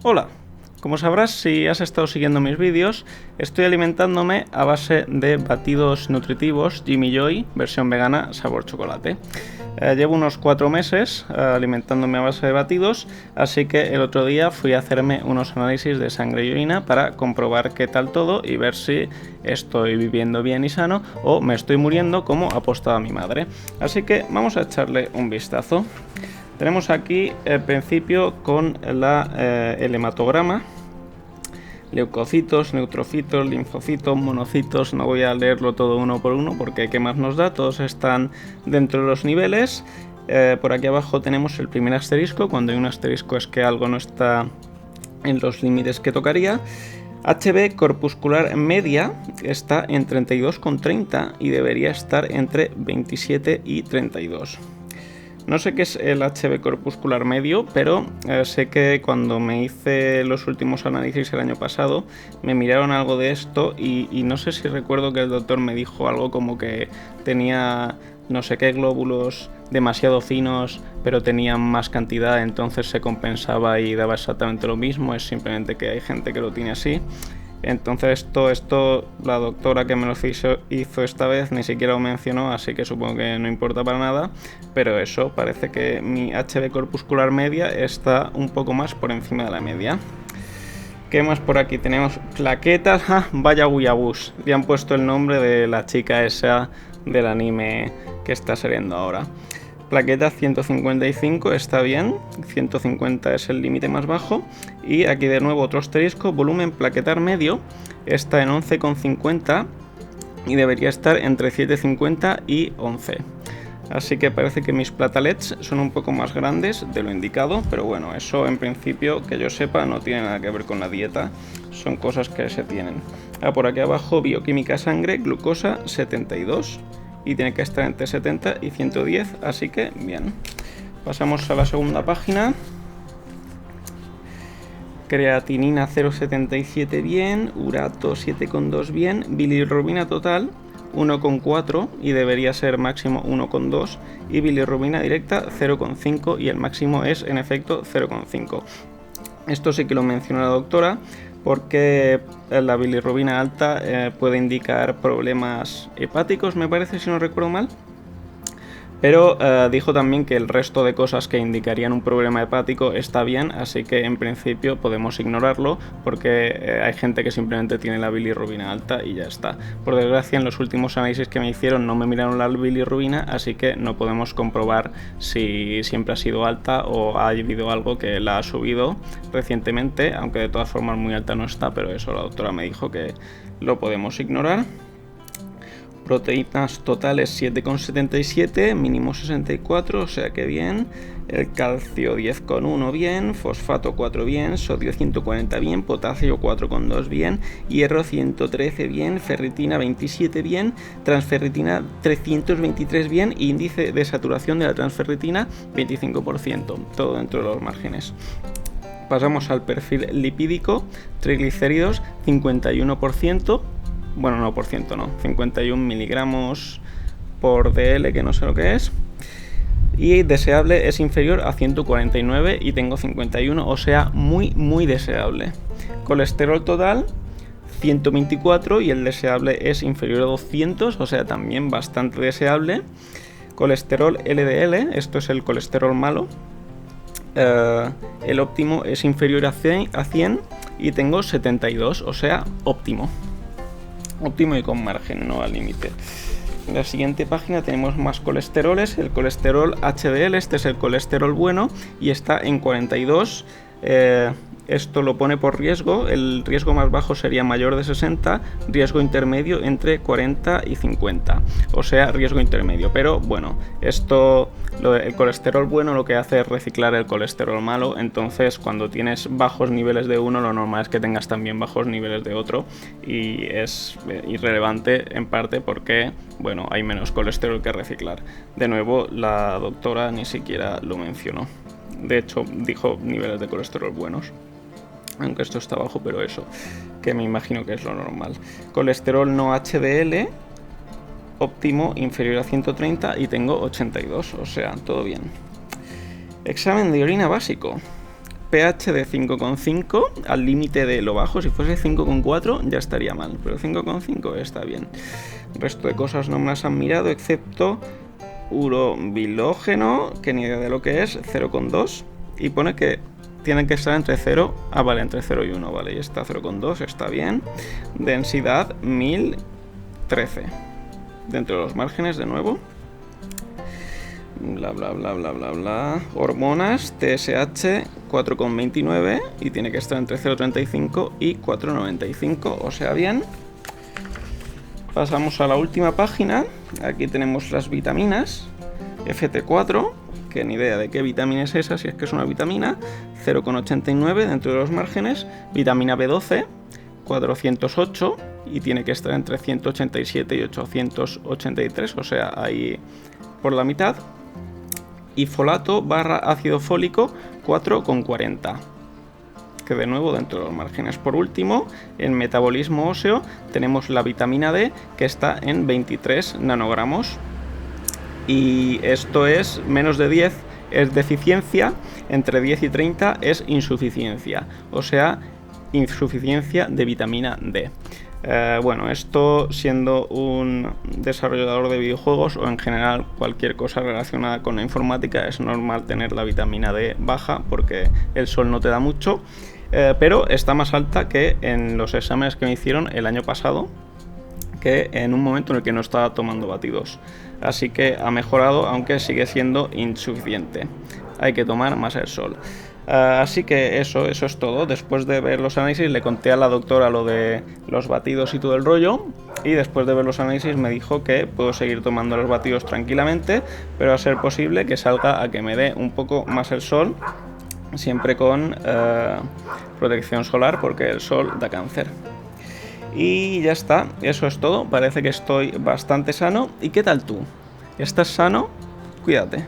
Hola, como sabrás si has estado siguiendo mis vídeos, estoy alimentándome a base de batidos nutritivos Jimmy Joy, versión vegana, sabor chocolate. Llevo unos 4 meses alimentándome a base de batidos, así que el otro día fui a hacerme unos análisis de sangre y orina para comprobar qué tal todo y ver si estoy viviendo bien y sano o me estoy muriendo como apostaba mi madre. Así que vamos a echarle un vistazo. Tenemos aquí el principio con el hematograma, leucocitos, neutrocitos, linfocitos, monocitos. No voy a leerlo todo uno por uno porque qué más nos da, todos están dentro de los niveles. Por aquí abajo tenemos el primer asterisco, cuando hay un asterisco es que algo no está en los límites que tocaría. HB corpuscular media está en 32,30 y debería estar entre 27 y 32. No sé qué es el HB corpuscular medio, pero sé que cuando me hice los últimos análisis el año pasado me miraron algo de esto y no sé si recuerdo que el doctor me dijo algo como que tenía no sé qué glóbulos demasiado finos, pero tenían más cantidad, entonces se compensaba y daba exactamente lo mismo. Es simplemente que hay gente que lo tiene así. Entonces esto la doctora que me lo hizo esta vez ni siquiera lo mencionó, así que supongo que no importa para nada, pero eso, parece que mi HB corpuscular media está un poco más por encima de la media. ¿Qué más por aquí? Tenemos plaquetas, vaya Weeaboo, le han puesto el nombre de la chica esa del anime que está saliendo ahora. Plaqueta 155 está bien, 150 es el límite más bajo. Y aquí de nuevo otro asterisco, volumen plaquetar medio, está en 11,50 y debería estar entre 7,50 y 11. Así que parece que mis platelets son un poco más grandes de lo indicado, pero bueno, eso en principio, que yo sepa, no tiene nada que ver con la dieta, son cosas que se tienen. Por aquí abajo, bioquímica sangre, glucosa 72. Y tiene que estar entre 70 y 110, así que bien. Pasamos a la segunda página. Creatinina 0,77 bien, urato 7,2 bien, bilirrubina total 1,4 y debería ser máximo 1,2 y bilirrubina directa 0,5 y el máximo es en efecto 0,5. Esto sí que lo mencionó la doctora, porque la bilirrubina alta puede indicar problemas hepáticos, me parece, si no recuerdo mal. Pero dijo también que el resto de cosas que indicarían un problema hepático está bien, así que en principio podemos ignorarlo porque hay gente que simplemente tiene la bilirrubina alta y ya está. Por desgracia, en los últimos análisis que me hicieron no me miraron la bilirrubina, así que no podemos comprobar si siempre ha sido alta o ha habido algo que la ha subido recientemente, aunque de todas formas muy alta no está, pero eso la doctora me dijo que lo podemos ignorar. Proteínas totales 7,77, mínimo 64, o sea que bien. El calcio 10,1 bien, fosfato 4 bien, sodio 140 bien, potasio 4,2 bien, hierro 113 bien, ferritina 27 bien, transferritina 323 bien, índice de saturación de la transferritina 25%, todo dentro de los márgenes. Pasamos al perfil lipídico, triglicéridos 51%. Bueno, no, por ciento no, 51 miligramos por dl, que no sé lo que es. Y deseable es inferior a 149 y tengo 51, o sea, muy deseable. Colesterol total 124 y el deseable es inferior a 200, o sea, también bastante deseable. Colesterol LDL, esto es el colesterol malo. El óptimo es inferior a 100 y tengo 72, o sea, óptimo. Óptimo y con margen, no al límite. En la siguiente página tenemos más colesteroles. El colesterol HDL, este es el colesterol bueno y está en 42. Esto lo pone por riesgo. El riesgo más bajo sería mayor de 60, riesgo intermedio entre 40 y 50, o sea, riesgo intermedio. Pero bueno, el colesterol bueno lo que hace es reciclar el colesterol malo, entonces cuando tienes bajos niveles de uno, lo normal es que tengas también bajos niveles de otro, y es irrelevante en parte porque, bueno, hay menos colesterol que reciclar. De nuevo, la doctora ni siquiera lo mencionó. De hecho, dijo niveles de colesterol buenos, aunque esto está bajo, pero eso, que me imagino que es lo normal. Colesterol no HDL, óptimo inferior a 130 y tengo 82, o sea, todo bien. Examen de orina básico. pH de 5,5 al límite de lo bajo. Si fuese 5,4 ya estaría mal, pero 5,5 está bien. El resto de cosas no me las han mirado, excepto urobilógeno, que ni idea de lo que es, 0,2, y pone que tienen que estar entre 0, entre 0 y 1, vale, y está 0,2, está bien. Densidad 1013, dentro de los márgenes de nuevo. Bla bla bla bla bla bla. Hormonas, TSH 4,29 y tiene que estar entre 0,35 y 4,95, o sea, bien. Pasamos a la última página. Aquí tenemos las vitaminas. FT4, que ni idea de qué vitamina es esa, si es que es una vitamina. 0,89 dentro de los márgenes. Vitamina B12, 408 y tiene que estar entre 187 y 883, o sea, ahí por la mitad. Y folato / ácido fólico 4,40, que de nuevo dentro de los márgenes. Por último, en metabolismo óseo tenemos la vitamina D, que está en 23 nanogramos, y esto es menos de 10 es deficiencia, entre 10 y 30 es insuficiencia, o sea, insuficiencia de vitamina D. Bueno, esto, siendo un desarrollador de videojuegos o en general cualquier cosa relacionada con la informática, es normal tener la vitamina D baja porque el sol no te da mucho, pero está más alta que en los exámenes que me hicieron el año pasado, que en un momento en el que no estaba tomando batidos. Así que ha mejorado, aunque sigue siendo insuficiente. Hay que tomar más el sol. Así que eso es todo. Después de ver los análisis le conté a la doctora lo de los batidos y todo el rollo, y después de ver los análisis me dijo que puedo seguir tomando los batidos tranquilamente, pero a ser posible que salga a que me dé un poco más el sol, siempre con protección solar, porque el sol da cáncer. Y ya está, eso es todo. Parece que estoy bastante sano. ¿Y qué tal tú? ¿Estás sano? Cuídate.